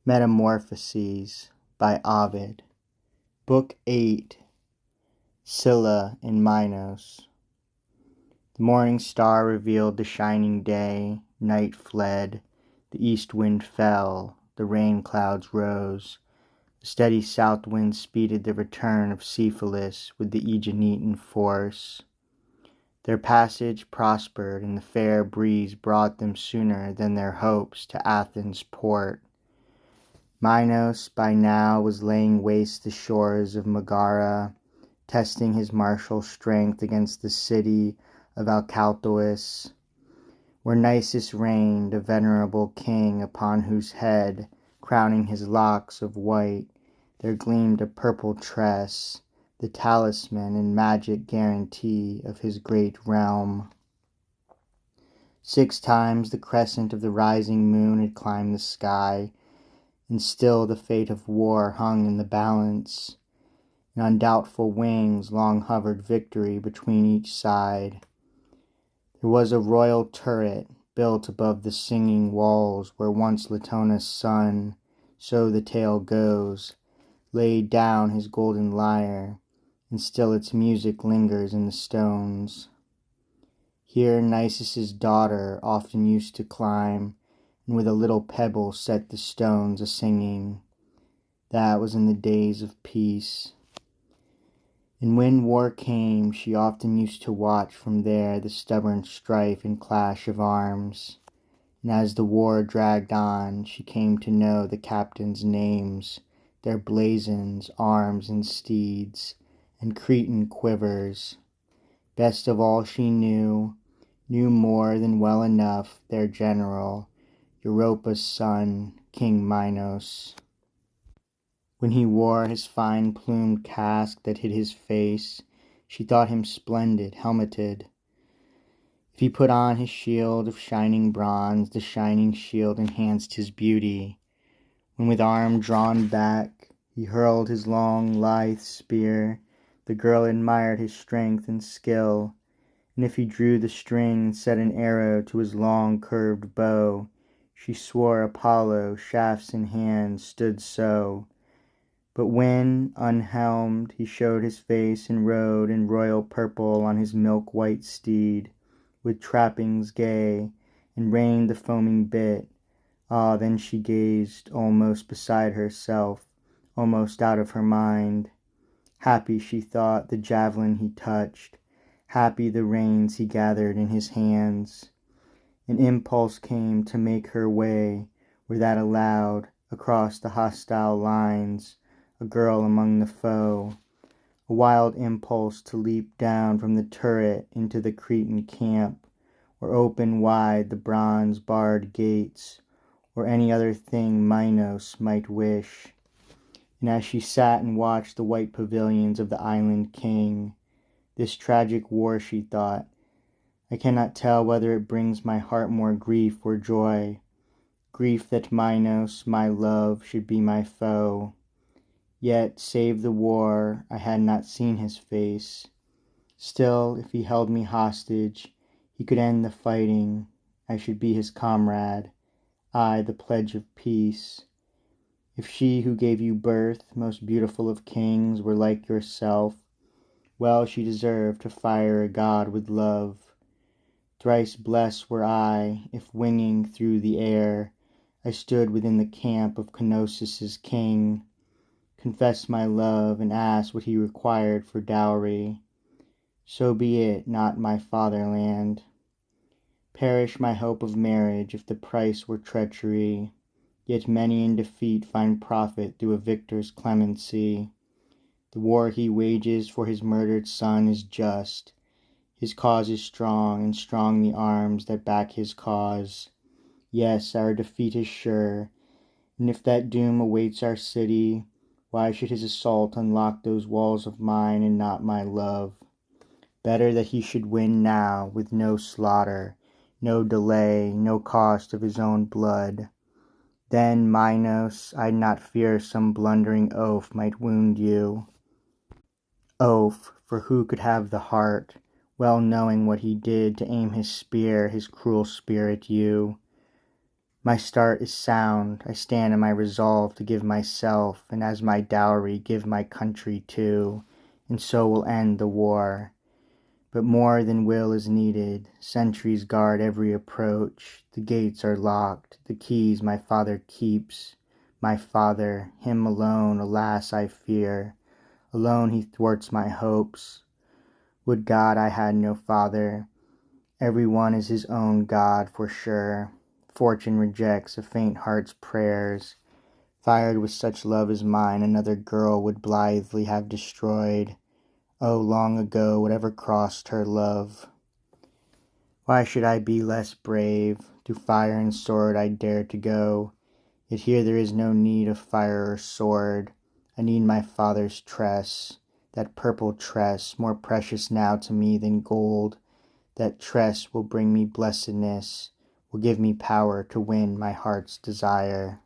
METAMORPHOSES by Ovid. Book VIII. Scylla in Minos. The morning star revealed the shining day. Night fled, the east wind fell, the rain clouds rose. The steady south wind speeded the return of Cephalus with the Aeginetan in force. Their passage prospered, and the fair breeze brought them sooner than their hopes to Athens' port. Minos by now was laying waste the shores of Megara, testing his martial strength against the city of Alcathois, where Nisus reigned, a venerable king, upon whose head, crowning his locks of white, there gleamed a purple tress, the talisman and magic guarantee of his great realm. 6 times the crescent of the rising moon had climbed the sky, and still the fate of war hung in the balance, and on doubtful wings long hovered victory between each side. There was a royal turret built above the singing walls where once Latona's son, so the tale goes, laid down his golden lyre, and still its music lingers in the stones. Here Nisus' daughter often used to climb, and with a little pebble set the stones a-singing. That was in the days of peace. And when war came, she often used to watch from there the stubborn strife and clash of arms. And as the war dragged on, she came to know the captains' names, their blazons, arms, and steeds, and Cretan quivers. Best of all she knew more than well enough, their general, Europa's son, King Minos. When he wore his fine plumed casque that hid his face, she thought him splendid, helmeted. If he put on his shield of shining bronze, the shining shield enhanced his beauty. When with arm drawn back, he hurled his long, lithe spear, the girl admired his strength and skill. And if he drew the string and set an arrow to his long, curved bow, she swore Apollo, shafts in hand, stood so. But when, unhelmed, he showed his face and rode in royal purple on his milk-white steed, with trappings gay, and reined the foaming bit, ah, then she gazed, almost beside herself, almost out of her mind. Happy, she thought, the javelin he touched, happy the reins he gathered in his hands. An impulse came to make her way where that allowed, across the hostile lines, a girl among the foe, a wild impulse to leap down from the turret into the Cretan camp, or open wide the bronze-barred gates, or any other thing Minos might wish. And as she sat and watched the white pavilions of the island king, this tragic war, she thought, I cannot tell whether it brings my heart more grief or joy, grief that Minos, my love, should be my foe. Yet, save the war, I had not seen his face. Still, if he held me hostage, he could end the fighting. I should be his comrade, I the pledge of peace. If she who gave you birth, most beautiful of kings, were like yourself, well she deserved to fire a god with love. Thrice blessed were I, if winging through the air, I stood within the camp of Knossos' king, confessed my love, and asked what he required for dowry. So be it, not my fatherland. Perish my hope of marriage if the price were treachery, yet many in defeat find profit through a victor's clemency. The war he wages for his murdered son is just. His cause is strong, and strong the arms that back his cause. Yes, our defeat is sure, and if that doom awaits our city, why should his assault unlock those walls of mine and not my love? Better that he should win now, with no slaughter, no delay, no cost of his own blood. Then, Minos, I'd not fear some blundering oaf might wound you. Oaf, for who could have the heart, well knowing what he did, to aim his spear, his cruel spear at you? My start is sound, I stand in my resolve to give myself, and as my dowry give my country too, and so will end the war. But more than will is needed, sentries guard every approach, the gates are locked, the keys my father keeps. My father, him alone, alas, I fear, alone he thwarts my hopes. Would God I had no father, every one is his own God for sure. Fortune rejects a faint heart's prayers. Fired with such love as mine, another girl would blithely have destroyed. Oh, long ago, whatever crossed her love. Why should I be less brave? To fire and sword I dare to go. Yet here there is no need of fire or sword. I need my father's tress, that purple tress, more precious now to me than gold. That tress will bring me blessedness, will give me power to win my heart's desire.